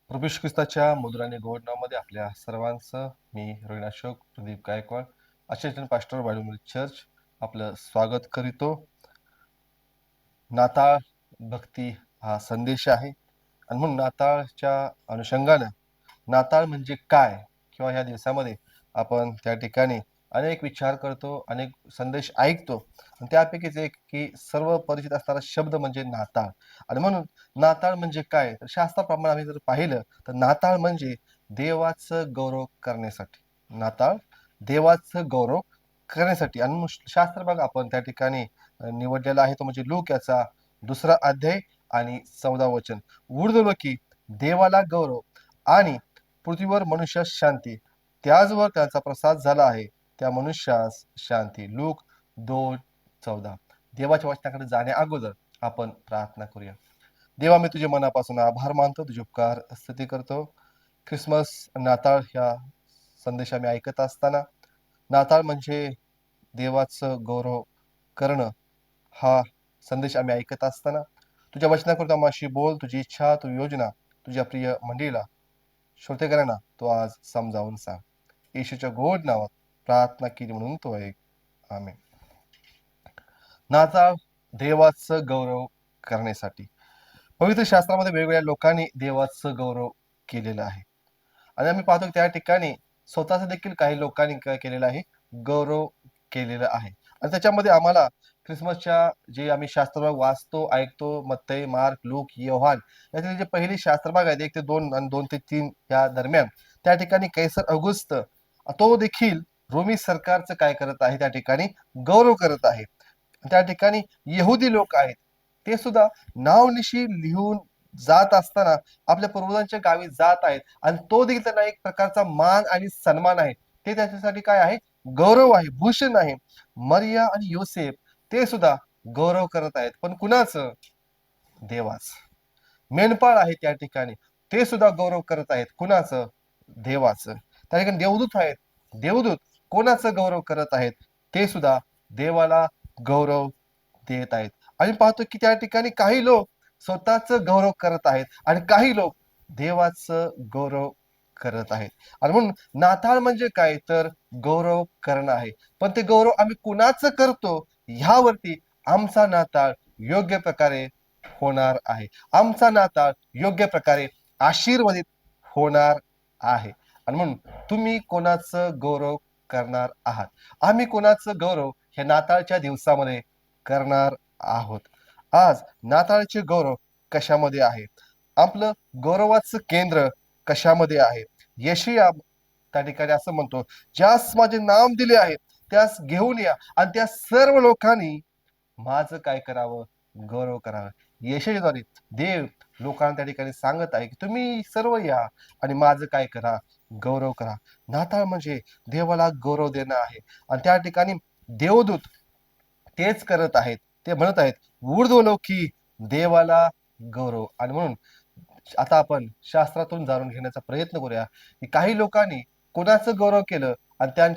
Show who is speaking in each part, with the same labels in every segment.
Speaker 1: प्रभू येशू ख्रिस्ताच्या मधुर आणि गोड नावामध्ये आपल्या सर्वांचं मी Rohin Ashok Pradeep Gaikwad assistant pastor Bible church आपलं स्वागत करीतो. नाताळ भक्ती हा संदेश आहे आणि म्हणून नाताळच्या अनुषंगानं नाताळ म्हणजे काय किंवा ह्या दिवसामध्ये आपण त्या ठिकाणी अनेक विचार करतो, अनेक संदेश ऐकतो आणि त्यापैकीच एक की सर्व परिचित असणारा शब्द म्हणजे नाताळ. आणि म्हणून नाताळ म्हणजे काय, तर शास्त्राप्रमाणे आम्ही जर पाहिलं तर नाताळ म्हणजे देवाचं गौरव करण्यासाठी. नाताळ देवाचं गौरव करण्यासाठी आणि शास्त्र बघा आपण त्या ठिकाणी निवडलेला आहे तो म्हणजे लूक याचा 2 अध्याय आणि 14 वचन. ऊर्ध्वलोकी देवाला गौरव आणि पृथ्वीवर मनुष्यास शांती, त्याचवर त्याचा प्रसाद झाला आहे, त्या मनुष्यास शांती. लूक 2:14. देवाच्या वचनाकडे जाण्या अगोदर आपण प्रार्थना करूया. देवा, मी तुझे मनापासून आभार मानतो, तुझे उपकार स्तुती करतो. ख्रिसमस, नाताळ ह्या संदेश आम्ही ऐकत असताना नाताळ म्हणजे देवाचं गौरव करणं हा संदेश आम्ही ऐकत असताना तुझ्या वचनाकरता आम्हाशी बोल. तुझी इच्छा, तुझी योजना तुझ्या प्रिय मंडळीला, श्रोतेकरांना तो आज समजावून सांग. येशूच्या गोड नावात प्रार्थना केली म्हणून तो ऐक. आमेन. नाताळ देवाचं गौरव करण्यासाठी पवित्र शास्त्रामध्ये वेगवेगळ्या लोकांनी देवाचं गौरव केलेलं आहे आणि आम्ही पाहतो त्या ठिकाणी स्वतःच देखील काही लोकांनी काय केलेलं आहे, गौरव केलेलं आहे. आणि त्याच्यामध्ये आम्हाला ख्रिसमसच्या जे आम्ही शास्त्रभाग वाचतो, ऐकतो, मत्तई, मार्क, लूक, योहान यातील जे पहिली शास्त्रभाग आहेत 1 ते 2 आणि 2 ते 3 या दरम्यान त्या ठिकाणी कैसर ऑगस्ट तो देखील रोमी सरकारचं काय करत आहे, त्या ठिकाणी गौरव करत आहे. त्या ठिकाणी यहुदी लोक आहेत, ते सुद्धा नावनिशी लिहून जात असताना आपल्या पूर्वजांच्या गावी जात आहेत आणि तो देखील त्यांना एक प्रकारचा मान आणि सन्मान आहे. ते त्याच्यासाठी काय आहे, गौरव आहे, भूषण आहे. मरिया आणि योसेफ ते सुद्धा गौरव करत आहेत, पण कुणाचं? देवाच. मेंढपाळ आहे त्या ठिकाणी, ते सुद्धा गौरव करत आहेत. कुणाचं? देवाचं. त्या ठिकाणी देवदूत आहेत, देवदूत कोणाचं गौरव करत आहेत? ते सुद्धा देवाला गौरव देत आहेत. आणि पाहतो की त्या ठिकाणी काही लोक स्वतःच गौरव करत आहेत आणि काही लोक देवाचं गौरव करत आहेत. आणि म्हणून नाताळ म्हणजे काय, तर गौरव करणं आहे. पण ते गौरव आम्ही कुणाचं करतो ह्यावरती आमचा नाताळ योग्य प्रकारे होणार आहे. आमचा नाताळ योग्य प्रकारे आशीर्वादित होणार आहे. आणि म्हणून तुम्ही कोणाचं गौरव करणार आहात? आम्ही कोणाचं गौरव हे नाताळच्या दिवसामध्ये करणार आहोत? आज नाताळचे गौरव कशामध्ये आहे? आपलं गौरवाचं केंद्र कशामध्ये आहे? यशिया त्या ठिकाणी असं म्हणतो, ज्यास माझे नाम दिले आहे त्यास घेऊन या आणि त्या सर्व लोकांनी माझं काय करावं? गौरव करावं. यशाद्वारे देव लोकांना त्या ठिकाणी सांगत आहे की तुम्ही सर्व या आणि माझं काय करा? गौरव करा. नाताळ म्हणजे देवाला गौरव देणं आहे आणि त्या ठिकाणी देवदूत तेच करत आहेत. ते म्हणत आहेत, ऊर्ध्वलोकी देवाला गौरव. आणि म्हणून आता आपण शास्त्रातून जाणून घेण्याचा प्रयत्न करूया की काही लोकांनी कोणाचं गौरव केलं आणि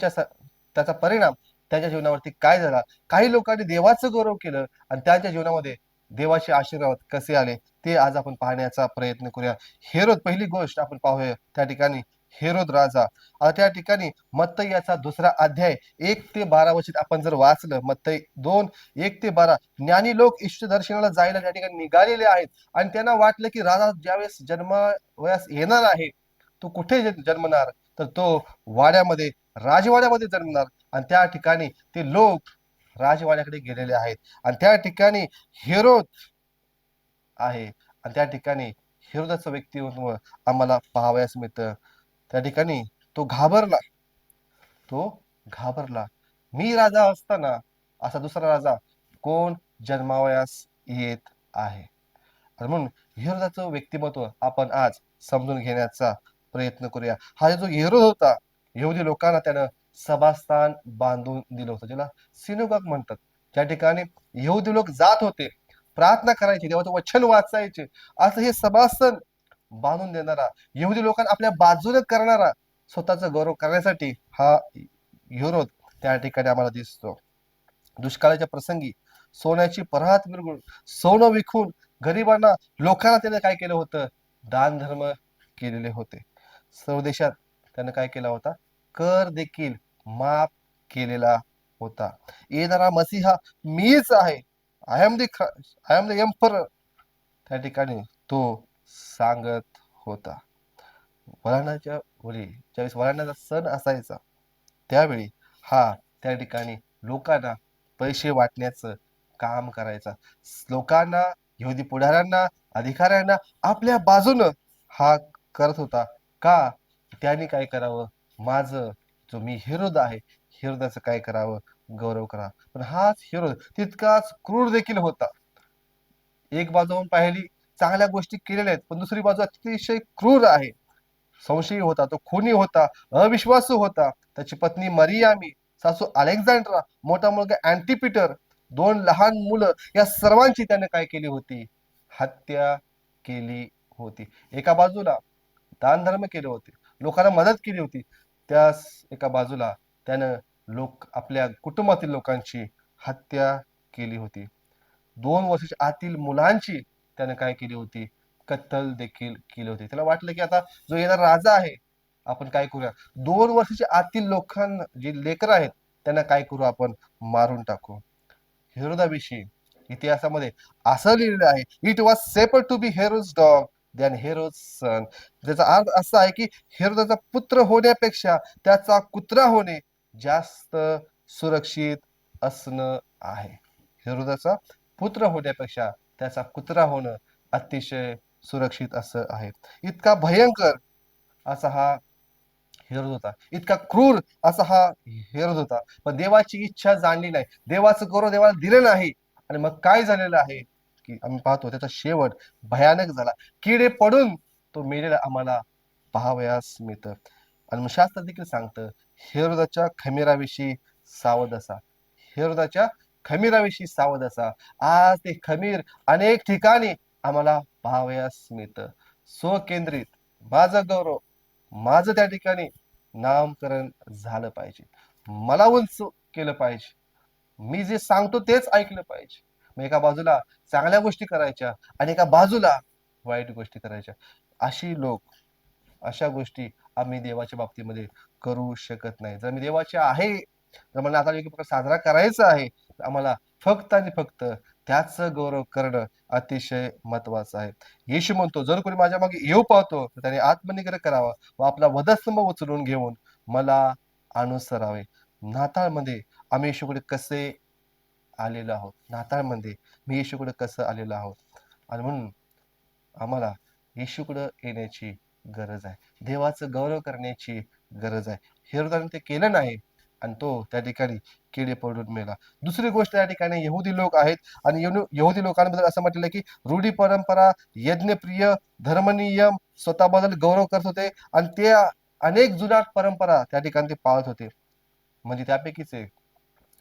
Speaker 1: त्याचा परिणाम त्यांच्या जीवनावरती काय झाला. काही लोकांनी देवाचं गौरव केलं आणि त्यांच्या जीवनामध्ये देवाचे आशीर्वाद कसे आले ते आज आपण पाहण्याचा प्रयत्न करूया. हेरोद, पहिली गोष्ट आपण पाहूया त्या ठिकाणी हेरोद राजा. आता त्या ठिकाणी मत्तई याचा 2 अध्याय 1 ते 12 वचन आपण जर वाचलं, मत्तई 2 1 ते 12, ज्ञानी लोक इष्ट दर्शनाला जायला त्या ठिकाणी निघालेले आहेत आणि त्यांना वाटलं की राजा ज्यावेळेस जन्मावयास येणार आहे तो कुठे जन्मणार, तर तो वाड्यामध्ये, राजवाड्यामध्ये जन्मणार. आणि त्या ठिकाणी ते लोक राजवाड्याकडे गेलेले आहेत आणि त्या ठिकाणी हेरोद आहे आणि त्या ठिकाणी हेरोदाचं व्यक्तिमत्व आम्हाला पाहावयास मिळतं. त्या ठिकाणी तो घाबरला, तो घाबरला. मी राजा असताना असा दुसरा राजा कोण जन्मावयास येत आहे? आणि म्हणून हेरोदाचं व्यक्तिमत्व आपण आज समजून घेण्याचा प्रयत्न करूया. हा जो हेरोद होता, यहुदी लोकांना त्यानं सभास्थान बांधून दिलं होतं, ज्याला सिनोगॉग म्हणतात. त्या ठिकाणी यहुदी लोक जात होते, प्रार्थना करायचे, देवाचं वचन वाचायचे. असं हे सभास्थान बांधून देणारा, यहुदी लोकांना आपल्या बाजूने करणारा, स्वतःचा गौरव करण्यासाठी हा हेरोद त्या ठिकाणी आम्हाला दिसतो. दुष्काळाच्या प्रसंगी सोन्याची परात मिरवून, सोनं विकून गरिबांना, लोकांना त्याने काय केलं होतं? दान धर्म केलेले होते. सर्व देशात त्यानं काय केला होता? कर देखील माफ केलेला होता. येणारा मसीहा मीच आहे. I am the emperor. त्या ठिकाणी तो सांगत होता. वळणाच्या वेळी ज्यावेळेस वळणाचा सण असायचा त्यावेळी हा त्या ठिकाणी लोकांना पैसे वाटण्याचं काम करायचा. लोकांना, यहुदी पुढाऱ्यांना, अधिकाऱ्यांना आपल्या बाजूनं हा करत होता. का? त्याने काय करावं? माझं जो मी हेरोद आहे, हेरोदाचं काय करावं? गौरव करा. पण हाच हेरोद तितकाच क्रूर देखील होता. एक बाजू आपण पाहिली चांगल्या गोष्टी केलेल्या आहेत, पण दुसरी बाजू अतिशय क्रूर आहे. संशयी होता, तो खुनी होता, अविश्वासू होता. त्याची पत्नी मरियामी, सासू अलेक्झांड्रा, मोठा मुलगा अँटिपीटर, 2 लहान मुलं, या सर्वांची त्याने काय केली होती? हत्या केली होती. एका बाजूला दानधर्म केले होते, लोकांना मदत केली होती. त्याच एका बाजूला त्यानं आपल्या कुटुंबातील लोकांची हत्या केली होती. 2 वर्षाच्या आतील मुलांची त्याने काय केली होती? कत्तल देखील केली होती. त्याला वाटलं की आता जो येणारा राजा आहे, आपण काय करूया? 2 वर्षाच्या आतील लोकांना, जी लेकरं आहेत, त्यांना काय करू आपण? मारून टाकू. हेरोदाविषयी इतिहासामध्ये असं लिहिलेलं आहे, it was safer to be Herod's dog than Herod's son. त्याचा अर्थ असा आहे की हेरोदाचा पुत्र होण्यापेक्षा त्याचा कुत्रा होणे जास्त सुरक्षित असणं आहे. हेरोदाचा पुत्र होण्यापेक्षा त्याचा कुत्रा होणं अतिशय सुरक्षित असं आहे. इतका भयंकर असा हा हेरोद होता, इतका क्रूर असा हा हेरोद होता. पण देवाची इच्छा जाणली नाही, देवाचं गौरव देवाला दिलं नाही. आणि मग काय झालेलं आहे की आम्ही पाहतो त्याचा शेवट भयानक झाला. किडे पडून तो मेलेला आम्हाला पाहावयास मिळतं. आणि मग शास्त्र देखील सांगतं, हेरोदाच्या खमीराविषयी सावध असा. हेरोदाच्या खमीराविषयी सावध असा. आज ते खमीर अनेक ठिकाणी आम्हाला पाहावयास मिळतं. स्वकेंद्रित, माझं गौरव, माझं त्या ठिकाणी नामकरण झालं पाहिजे, मला उंच केलं पाहिजे, मी जे सांगतो तेच ऐकलं पाहिजे. मग एका बाजूला चांगल्या गोष्टी करायच्या आणि एका बाजूला वाईट गोष्टी करायच्या. अशा गोष्टी आम्ही देवाच्या बाबतीमध्ये करू शकत नाही. जर मी देवाचे आहे, जर मला आता योग्य प्रकारे साजरा करायचा आहे, तर आम्हाला फक्त आणि फक्त त्याचं गौरव करणं अतिशय महत्वाचं आहे. येशू म्हणतो, जर कोणी माझ्या मागे येऊ पाहतो तर त्याने आत्मनिग्रह करावा व आपला वधस्तंभ उचलून घेऊन मला अनुसरावे. नाताळमध्ये आम्ही येशूकडे कसे आलेलो आहोत? नाताळमध्ये मी येशूकडे कसं आलेलो आहोत? आणि म्हणून आम्हाला येशूकडे येण्याची गरज आहे. देवाचं गौरव करण्याची गरज आहे. हेरोदाने ते केलं नाही आणि तो त्या ठिकाणी किडे पडून मेला. दुसरी गोष्ट या ठिकाणी यहुदी लोक आहेत आणि यहुदी लोकांबद्दल असं म्हटलेलं की रूढी परंपरा, यज्ञप्रिय, धर्मनियम, स्वतःबद्दल गौरव करत होते आणि ते अनेक जुनाट परंपरा त्या ठिकाणी ते पाळत होते. म्हणजे त्यापैकीच एक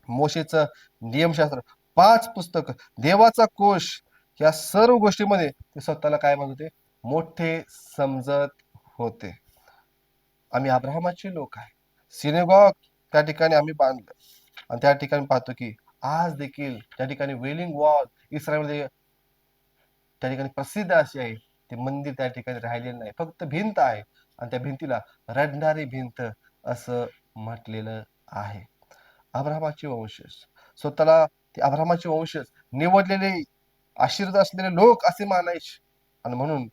Speaker 1: मोशेचं नियमशास्त्र, 5 पुस्तक, देवाचा कोश, या सर्व गोष्टीमध्ये ते स्वतःला काय म्हणत होते? मोठे समजत होते. आम्ही अब्राहमाचे लोक आहे. सिनेगॉग त्या ठिकाणी आम्ही बांधलं आणि त्या ठिकाणी पाहतो की आज देखील त्या ठिकाणी वेलिंग वॉल इस्रायलमध्ये त्या ठिकाणी प्रसिद्ध असे आहे. ते मंदिर त्या ठिकाणी राहिलेलं नाही, फक्त भिंत आहे आणि त्या भिंतीला रडणारी भिंत असं म्हटलेलं आहे. अब्राहमाचे वंशज स्वतःला ते अब्राहमाचे वंशज, निवडलेले, आशीर्वाद असलेले लोक असे मानायचे. आणि म्हणून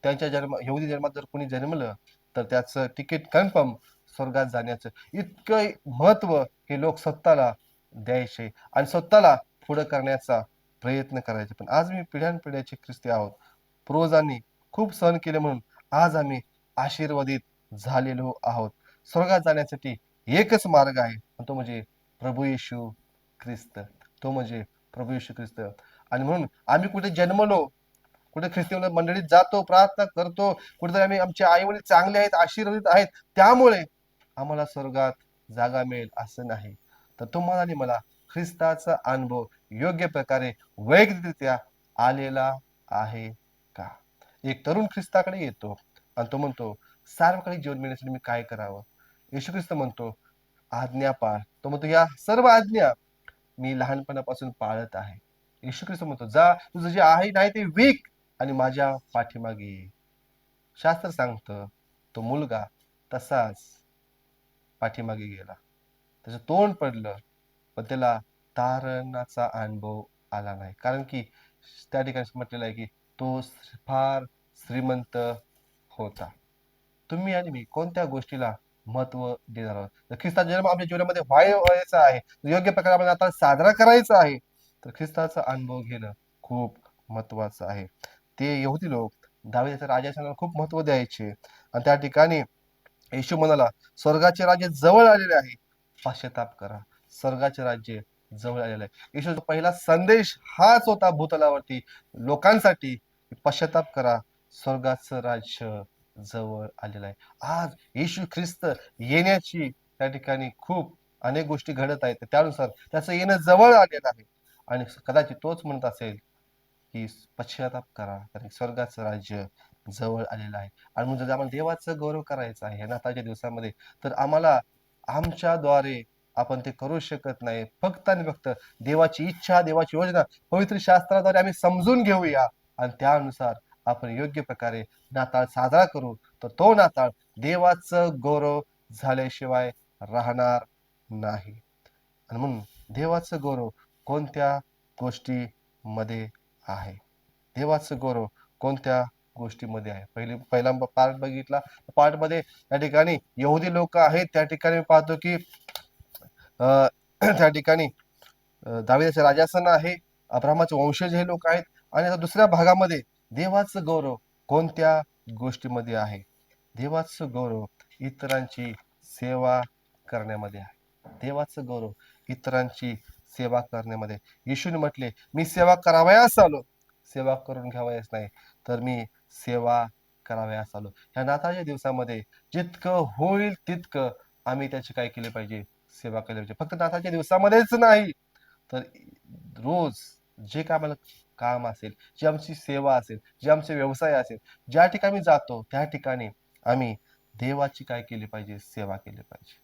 Speaker 1: त्यांच्या यहुदी धर्मात जर कोणी जन्मलं तर त्याचं तिकीट कन्फर्म स्वर्गात जाण्याचं. इतकं महत्व हे लोक स्वतःला द्यायचे आणि स्वतःला पुढं करण्याचा प्रयत्न करायचे. पण आज मी पिढ्यानपिढ्याचे ख्रिस्ती आहोत. पूर्वजांनी खूप सहन केले म्हणून आज आम्ही आशीर्वादित झालेलो आहोत. स्वर्गात जाण्यासाठी एकच मार्ग आहे, तो म्हणजे प्रभू येशू ख्रिस्त. तो म्हणजे प्रभू येशू ख्रिस्त. आणि म्हणून आम्ही कुठे जन्मलो, कुठे ख्रिस्ती मंडळीत जातो, प्रार्थना करतो, कुठेतरी आम्ही, आमचे आई वडील चांगले आहेत, आशीर्वादित आहेत, त्यामुळे आम्हाला स्वर्गात जागा मिळेल असं नाही. तर तुम्हाला आणि मला ख्रिस्ताचा अनुभव योग्य प्रकारे वैयक्तिकरित्या आलेला आहे का? एक तरुण ख्रिस्ताकडे येतो आणि तो म्हणतो, सार्वकालिक जीवन मिळण्यासाठी मी काय करावं? येशू ख्रिस्त म्हणतो, आज्ञा पाळ. तो म्हणतो, या सर्व आज्ञा मी लहानपणापासून पाळत आहे. येशू ख्रिस्त म्हणतो, जा, तुझं जे आहे नाही ते विक आणि माझ्या पाठीमागे ये. शास्त्र सांगतं तो मुलगा तसाच पाठीमागे गेला. त्याचं तोंड पडलं, पण त्याला तारणाचा अनुभव आला नाही. कारण की त्या ठिकाणी म्हटलेलं आहे की तो फार श्रीमंत होता. तुम्ही आणि मी कोणत्या गोष्टीला महत्व देणार आहोत? जर ख्रिस्ताचा जन्म आमच्या जीवनामध्ये व्हायचा आहे, योग्य प्रकारे आपण आता साजरा करायचा आहे, तर ख्रिस्ताचा अनुभव घेणं खूप महत्वाचं आहे. ते यहुदी लोक दाविदाच्या राजाच्या खूप महत्व द्यायचे आणि त्या ठिकाणी येशू म्हणाला, स्वर्गाचे राज्य जवळ आलेले आहे, पश्चाताप करा. स्वर्गाचे राज्य जवळ आलेलं आहे. येशूचा पहिला संदेश हाच होता भूतलावरती लोकांसाठी, पश्चाताप करा, स्वर्गाचं राज्य जवळ आलेलं आहे. आज येशू ख्रिस्त येण्याची त्या ठिकाणी खूप अनेक गोष्टी घडत आहेत. त्यानुसार त्याचं येणं जवळ आलेलं आहे आणि कदाचित तोच म्हणत असेल की पश्चाताप करा, कारण स्वर्गाचं राज्य जवळ आलेलं आहे. आणि मग जर आम्हाला देवाचं गौरव करायचं आहे नाताळच्या दिवसामध्ये, तर आम्हाला आमच्याद्वारे आपण ते करू शकत नाही. फक्त आणि फक्त देवाची इच्छा, देवाची योजना पवित्र शास्त्राद्वारे आम्ही समजून घेऊया आणि त्यानुसार आपण योग्य प्रकारे नाताळ साजरा करू, तर तो नाताळ देवाचं गौरव झाल्याशिवाय राहणार नाही. आणि म्हणून देवाचं गौरव कोणत्या गोष्टीमध्ये आहे? देवाचं गौरव कोणत्या गोष्टीमध्ये आहे? पहिला पार्ट बघितला. पार्टमध्ये त्या ठिकाणी यहुदी लोक आहेत, त्या ठिकाणी पाहतो की त्या ठिकाणी दाविदाचं राजासन आहे, अब्राहमाचे वंशज हे लोक आहेत. आणि आता दुसऱ्या भागामध्ये देवाचं गौरव कोणत्या गोष्टीमध्ये आहे? देवाचं गौरव इतरांची सेवा करण्यामध्ये आहे. देवाचं गौरव इतरांची सेवा करण्यामध्ये. येशूने म्हटले, मी सेवा करावयास आलो, सेवा करून घ्यावयास नाही, तर मी सेवा करावयास आलो. ह्या नाताळच्या दिवसामध्ये जितकं होईल तितकं आम्ही त्याची काय केले पाहिजे? सेवा केली पाहिजे. फक्त नाताळच्या दिवसामध्येच नाही, तर रोज जे काय आम्हाला काम असेल, जी आमची सेवा असेल, जे आमचे व्यवसाय असेल, ज्या ठिकाणी जातो त्या ठिकाणी आम्ही देवाची काय केली पाहिजे? सेवा केली पाहिजे.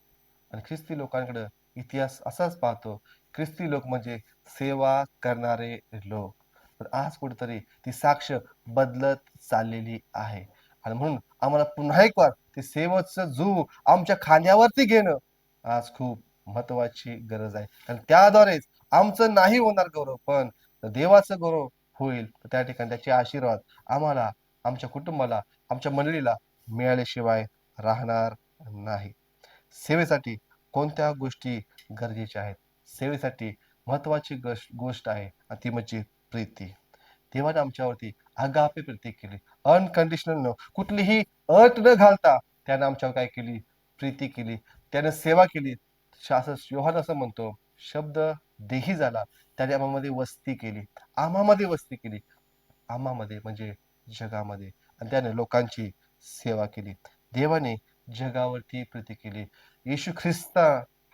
Speaker 1: आणि ख्रिस्ती लोकांकडे इतिहास असाच पाहतो. ख्रिस्ती लोक म्हणजे सेवा करणारे लोक. पण आज कुठेतरी ती साक्ष बदलत चाललेली आहे. आणि म्हणून आम्हाला पुन्हा एक वार ते सेवेचं जू आमच्या खांद्यावरती घेणं आज खूप महत्वाची गरज आहे. आणि त्याद्वारेच आमचं नाही होणार गौरव, पण देवाचं गौरव होईल. तर त्या ठिकाणी त्याचे आशीर्वाद आम्हाला, आमच्या कुटुंबाला, आमच्या मंडळीला मिळाल्याशिवाय राहणार नाही. सेवेसाठी कोणत्या गोष्टी गरजेच्या आहेत? सेवेसाठी महत्वाची गोष्ट आहे आणि ती म्हणजे प्रीती. देवाने आमच्यावरती आगापे प्रीती केली. अनकंडिशनल न कुठलीही अट न घालता त्याने आमच्यावर काय केली? प्रीती केली. त्याने सेवा केली. योहान असं म्हणतो, शब्द देही झाला, त्याने आम्हामध्ये वस्ती केली. आम्हामध्ये वस्ती केली. आम्हामध्ये म्हणजे जगामध्ये. आणि त्याने लोकांची सेवा केली. देवाने जगावरती प्रीती केली. येशू ख्रिस्त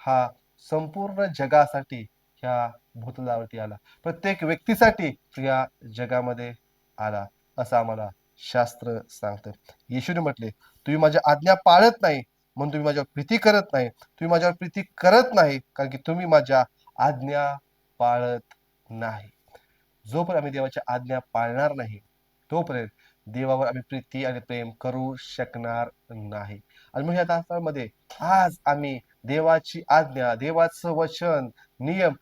Speaker 1: हा संपूर्ण जगासाठी ह्या भूतलावरती आला. प्रत्येक व्यक्तीसाठी या जगामध्ये आला, असं आम्हाला शास्त्र सांगतं. येशूने म्हटले, तुम्ही माझ्या आज्ञा पाळत नाही, म्हणून तुम्ही माझ्यावर प्रीती करत नाही. तुम्ही माझ्यावर प्रीती करत नाही कारण की तुम्ही माझ्या आज्ञा पाळत नाही. जोपर्यंत आम्ही देवाच्या आज्ञा पाळणार नाही, तोपर्यंत देवावर आम्ही प्रीती आणि प्रेम करू शकणार नाही. आणि मग या तासामध्ये आज आम्ही देवाची आज्ञा, देवाचं वचन, नियम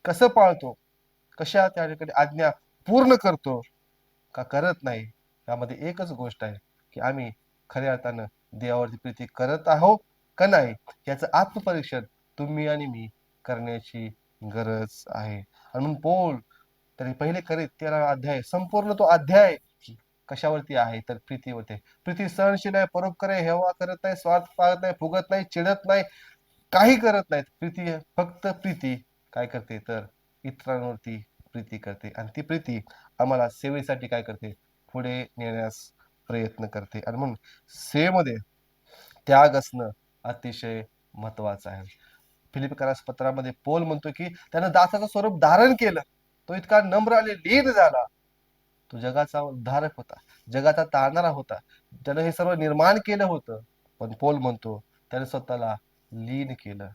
Speaker 1: कसं पाळतो? कशा त्या ठिकाणी आज्ञा पूर्ण करतो का करत नाही? यामध्ये एकच गोष्ट आहे की आम्ही खऱ्या अर्थानं देवावरती प्रीती करत आहोत का नाही? याचं आत्मपरीक्षण तुम्ही आणि मी करण्याची गरज आहे. आणि म्हणून तरी पहिले करीत 13 अध्याय, संपूर्ण तो अध्याय कशावरती आहे? तर प्रीतीवरती आहे. प्रीती सहनशील आहे, परोपकार आहे, हेवा करत नाही, स्वार्थ पाहत नाही, फुगत नाही, चिडत नाही, काही करत नाहीत. प्रीती आहे, फक्त प्रीती काय करते? तर इतरांवरती प्रीती करते. आणि ती प्रीती आम्हाला सेवेसाठी काय करते? पुढे नेण्यास प्रयत्न करते. आणि म्हणून सेवेमध्ये त्याग असणं अतिशय महत्वाचं आहे. फिलिपिकरास पत्रामध्ये पौल म्हणतो की त्यानं दासाचं स्वरूप धारण केलं. तो इतका नम्र आणि लीन झाला. तो जगाचा उद्धारक होता, जगाचा तारणारा होता. त्यानं हे सर्व निर्माण केलं होतं. पण पौल म्हणतो त्याने स्वतःला लीन केलं.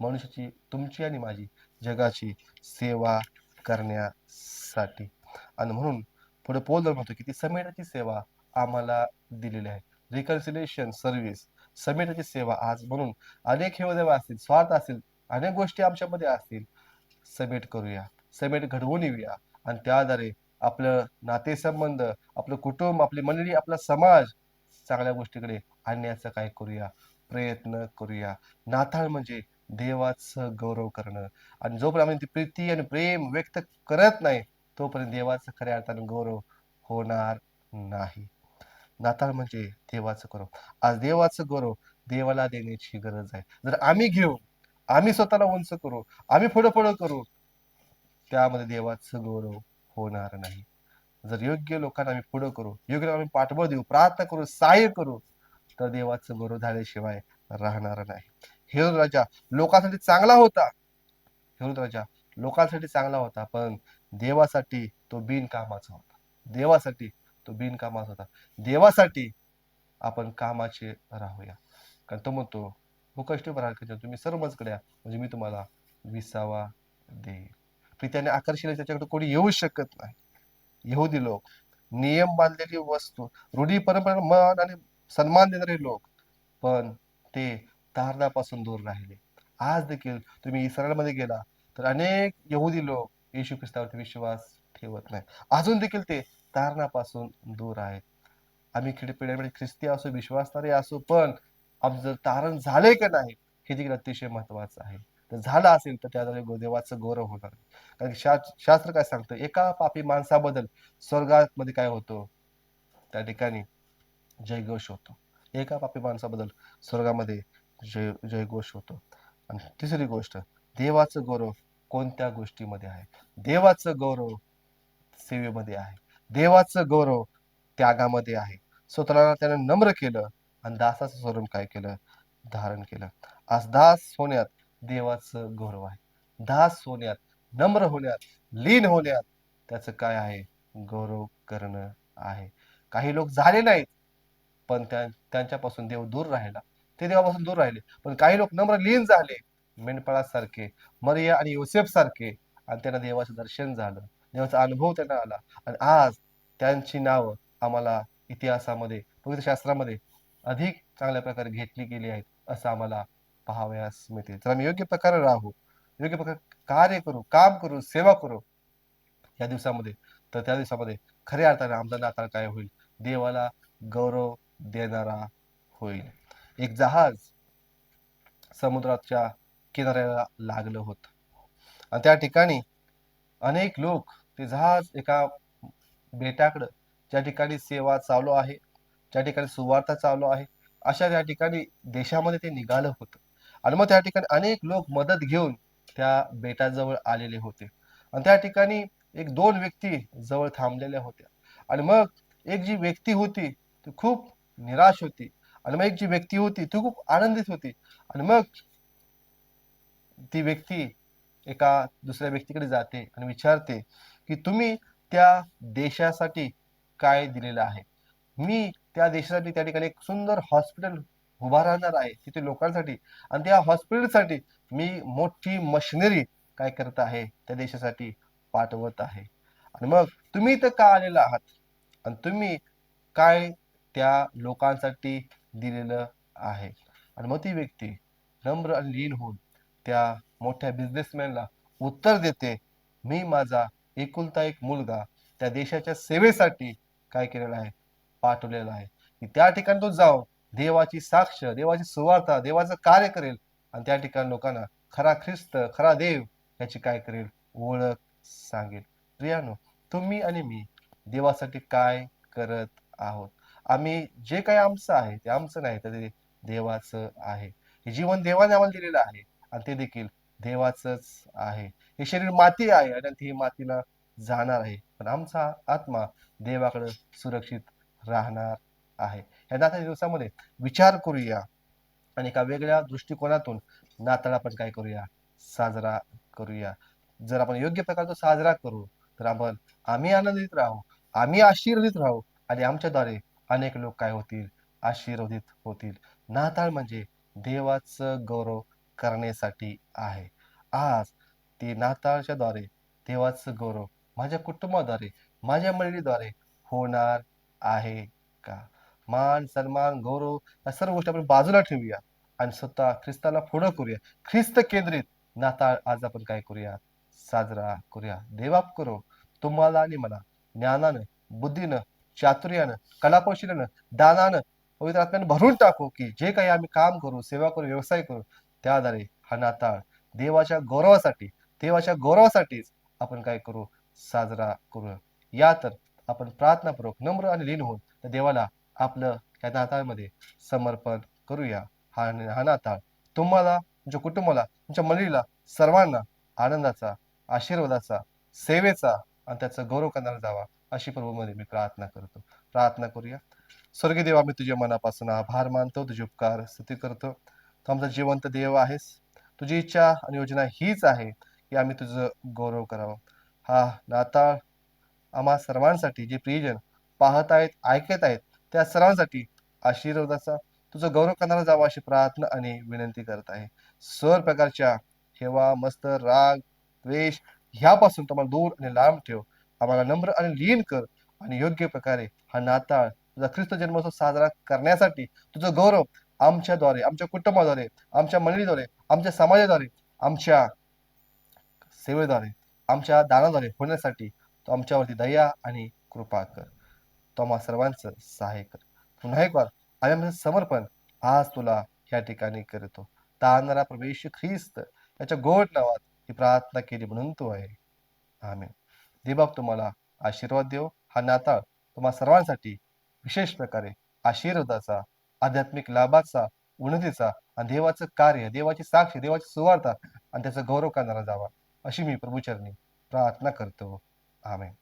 Speaker 1: मनुष्याची, तुमची आणि माझी, जगाची सेवा करण्यासाठी. आणि म्हणून पुढे पौल म्हणतो की ती समेटाची सेवा आम्हाला दिलेले आहे. रिकन्सिलिएशन सर्व्हिस, समेटाची सेवा आज म्हणून अनेक हेवदेव असतील, स्वार्थ असतील, अनेक गोष्टी आमच्यामध्ये असतील. समेट करूया, समेट घडवून येऊया आणि त्याद्वारे आपलं नातेसंबंध, आपलं कुटुंब, आपली मंडळी, आपला समाज चांगल्या गोष्टीकडे आणण्याचा काय करूया, प्रयत्न करूया. नाताळ म्हणजे देवाचं गौरव करणं आणि जोपर्यंत आम्ही ती प्रीती आणि प्रेम व्यक्त करत नाही, तोपर्यंत देवाचा खऱ्या अर्थाने गौरव होणार नाही. नाताळ म्हणजे देवाचं गौरव. आज देवाचं गौरव देवाला देण्याची गरज आहे. जर आम्ही घेऊ, आम्ही स्वतःला उंच करू, आम्ही पुढं-पुढं करू, त्यामध्ये देवाचं गौरव होणार नाही. जर योग्य लोकांना आम्ही पुढं करू, योग्य लोकांना आम्ही पाठबळ देऊ, प्रार्थना करू, सहाय्य करू, तर देवाचं गौरव झाल्याशिवाय राहणार नाही. हेरोद राजा लोकांसाठी चांगला होता. हेरोद राजा लोकांसाठी चांगला होता, पण देवासाठी तो बिनकामाचा होता. देवासाठी तो बिनकामाचा होता. देवासाठी आपण कामाचे राहूया. कारण तो म्हणतो, "भूकष्टी भरारकर तुम्ही सर्व माझ्याकडे या, म्हणजे मी तुम्हाला विसावा देईन." प्रित्याने आकर्षिले त्याच्याकडे कोणी येऊ शकत नाही. यहुदी लोक, नियम बांधलेली वस्तू, रूढी परंपरा, मान आणि सन्मान देणारे लोक, पण ते तारणापासून दूर राहिले. आज देखील तुम्ही इस्रायलमध्ये गेला तर अनेक यहुदी लोक येशू ख्रिस्तावरती विश्वास ठेवत नाही. अजून देखील ते तारणापासून दूर आहेत. आम्ही पिढ्यानपिढ्या ख्रिस्ती असो, विश्वासणारे असो, पण आमचं जर तारण झाले का नाही हे देखील अतिशय महत्वाचं आहे. तर झालं असेल तर त्याद्वारे देवाचं गौरव होणार. कारण शास्त्र काय सांगतं, एका पापी माणसाबद्दल स्वर्गामध्ये काय होतो, त्या ठिकाणी जयघोष होतो. एका पापी माणसाबद्दल स्वर्गामध्ये जयघोष होतो. आणि तिसरी गोष्ट, देवाचं गौरव कोणत्या गोष्टीमध्ये आहे? देवाचं गौरव सेवेमध्ये आहे. देवाचं गौरव त्यागामध्ये आहे. स्वतःला त्यानं नम्र केलं आणि दासाचं स्वरूप काय केलं? धारण केलं. आज दास होण्यात देवाचं गौरव आहे. दास होण्यात, नम्र होण्यात, लीन होण्यात त्याचं काय आहे? गौरव करणं आहे. काही लोक झाले नाहीत, पण त्यांच्यापासून देव दूर राहिला. ते देवापासून दूर राहिले. पण काही लोक नम्र लीन झाले, मेंढपाळासारखे, मरिया आणि योसेफ सारखे, आणि त्यांना देवाचं दर्शन झालं. देवाचा अनुभव त्यांना आला आणि आज त्यांची नावं आम्हाला इतिहासामध्ये, पवित्र शास्त्रामध्ये अधिक चांगल्या प्रकारे घेतली गेली आहेत, असं आम्हाला पाहावयास मिळते. तर आम्ही योग्य प्रकारे राहू, योग्य प्रकारे कार्य करू, काम करू, सेवा करू या दिवसामध्ये. तर त्या दिवसामध्ये खऱ्या अर्थाने आमचा नाताळ काय होईल? देवाला गौरव देणारा होईल. एक जहाज समुद्राच्या किनाऱ्याला लागलं होतं आणि त्या ठिकाणी अनेक लोक, ते जहाज एका बेटाकडं, ज्या ठिकाणी सेवा चालू आहे, ज्या ठिकाणी सुवार्ता चालू आहे, अशा त्या ठिकाणी देशामध्ये ते निघालं होतं. आणि मग त्या ठिकाणी अनेक लोक मदत घेऊन त्या बेटाजवळ आलेले होते आणि त्या ठिकाणी एक दोन व्यक्ती जवळ थांबलेल्या होत्या. आणि मग एक जी व्यक्ती होती ती खूप निराश होती आणि मग एक जी व्यक्ती होती ती खूप आनंदित होती. आणि मग ती व्यक्ती एका दुसऱ्या व्यक्तीकडे जाते आणि विचारते, की तुम्ही त्या देशासाठी काय दिलेलं आहे? मी त्या देशासाठी त्या ठिकाणी एक सुंदर हॉस्पिटल उभारणार आहे तिथे लोकांसाठी, आणि त्या हॉस्पिटलसाठी मी मोठी मशिनरी काय करत आहे, त्या देशासाठी पाठवत आहे. आणि मग तुम्ही इथं का आलेला आहात? आणि तुम्ही काय त्या लोकांसाठी दिलेलं आहे? आणि मग ती व्यक्ती नम्र आणि लीन होऊन त्या मोठ्या बिझनेसमॅनला उत्तर देते, मी माझा एकुलता एक मुलगा त्या देशाच्या सेवेसाठी काय केलेला आहे? पाठवलेला आहे. की त्या ठिकाणी तो जाऊन देवाची साक्ष, देवाची सुवार्ता, देवाचं कार्य करेल आणि त्या ठिकाणी लोकांना खरा ख्रिस्त, खरा देव याची काय करेल? ओळख सांगेल. प्रियानो, तुम्ही आणि मी देवासाठी काय करत आहोत? आम्ही जे काही आमचं आहे, ते आमचं नाही, तर ते देवाचं आहे. हे जीवन देवाने आम्हाला दिलेलं आहे आणि ते देखील देवाचंच आहे. हे शरीर माती आहे आणि ती मातीला जाणार आहे. पण आमचा आत्मा देवाकडे सुरक्षित राहणार आहे. या नाताळच्या दिवसामध्ये विचार करूया आणि एका वेगळ्या दृष्टिकोनातून नाताळ आपण काय करूया? साजरा करूया. जर आपण योग्य प्रकारे तो साजरा करू, तर आम्ही आनंदित राहू, आम्ही आशीर्वादित राहू आणि आमच्याद्वारे अनेक लोक काय होतील? आशीर्वादित होतील. नाताळ म्हणजे देवाचं गौरव करण्यासाठी आहे. आज ते नाताळच्याद्वारे देवाचं गौरव माझ्या कुटुंबाद्वारे, माझ्या मंडळीद्वारे होणार आहे का? मान, सन्मान, गौरव या सर्व गोष्टी आपण बाजूला ठेवूया आणि स्वतः ख्रिस्ताला पुढं करूया. ख्रिस्त केंद्रित नाताळ आज आपण काय करूया? साजरा करूया. देवा करो तुम्हाला आणि मला ज्ञानानं, बुद्धीनं, चातुर्यानं, कलाकौशल्यानं, दानानं, पवित्र आत्म्यानं भरून टाकू, की जे काही आम्ही काम करू, सेवा करू, व्यवसाय करू, त्याद्वारे हा नाताळ देवाच्या गौरवासाठी, देवाच्या गौरवासाठीच आपण काय करू? साजरा करू. या तर आपण प्रार्थनापूर्वक नम्र आणि लीन होऊन त्या देवाला आपलं त्या नाताळमध्ये समर्पण करूया. हा नाताळ तुम्हाला, तुमच्या कुटुंबाला, तुमच्या मंडळीला, सर्वांना आनंदाचा, आशीर्वादाचा, सेवेचा आणि त्याचा गौरव करणारा जावा, अशी प्रभूमध्ये मी प्रार्थना करतो. प्रार्थना करूया. स्वर्गीय देव, आम्ही तुझ्या मनापासून आभार मानतो, तुझे उपकार स्तुती करतो. तू आमचा जिवंत देव आहेस. तुझी इच्छा आणि योजना हीच आहे की आम्ही तुझं गौरव करावं. हा नाताळ आम्हा सर्वांसाठी, जे प्रियजन पाहत आहेत, ऐकत आहेत, त्या सर्वांसाठी आशीर्वादाचा, तुझं गौरव करणारा जावा, अशी प्रार्थना आणि विनंती करत आहे. सर्व प्रकारच्या हेवा, मस्त, राग, द्वेष ह्यापासून तुम्हाला दूर आणि लांब ठेव. आम्हाला नम्र आणि लीन कर आणि योग्य प्रकारे हा नाताळ तुझा ख्रिस्त जन्मोत्सव साजरा करण्यासाठी तुझं गौरव आमच्याद्वारे, आमच्या कुटुंबाद्वारे, आमच्या मंडळीद्वारे, आमच्या समाजाद्वारे, आमच्या सेवेद्वारे, आमच्या दानाद्वारे होण्यासाठी तो आमच्यावरती दया आणि कृपा कर. तो आम्हा सर्वांचं सहाय्य कर. पुन्हा एक वार आम्ही आमचं समर्पण आज तुला या ठिकाणी करतो. तारणारा प्रवेश ख्रिस्त याच्या गोड नावात ही प्रार्थना केली म्हणून तो आहे. आमेन. देवबाप तुम्हाला आशीर्वाद देव. हा नाताळ तुम्हा सर्वांसाठी विशेष प्रकारे आशीर्वादाचा, आध्यात्मिक लाभाचा, उन्नतीचा आणि देवाचं कार्य, देवाची साक्ष, देवाची सुवार्ता आणि त्याचा गौरव करणारा जावा, अशी मी प्रभूचरणी प्रार्थना करतो. आमेन.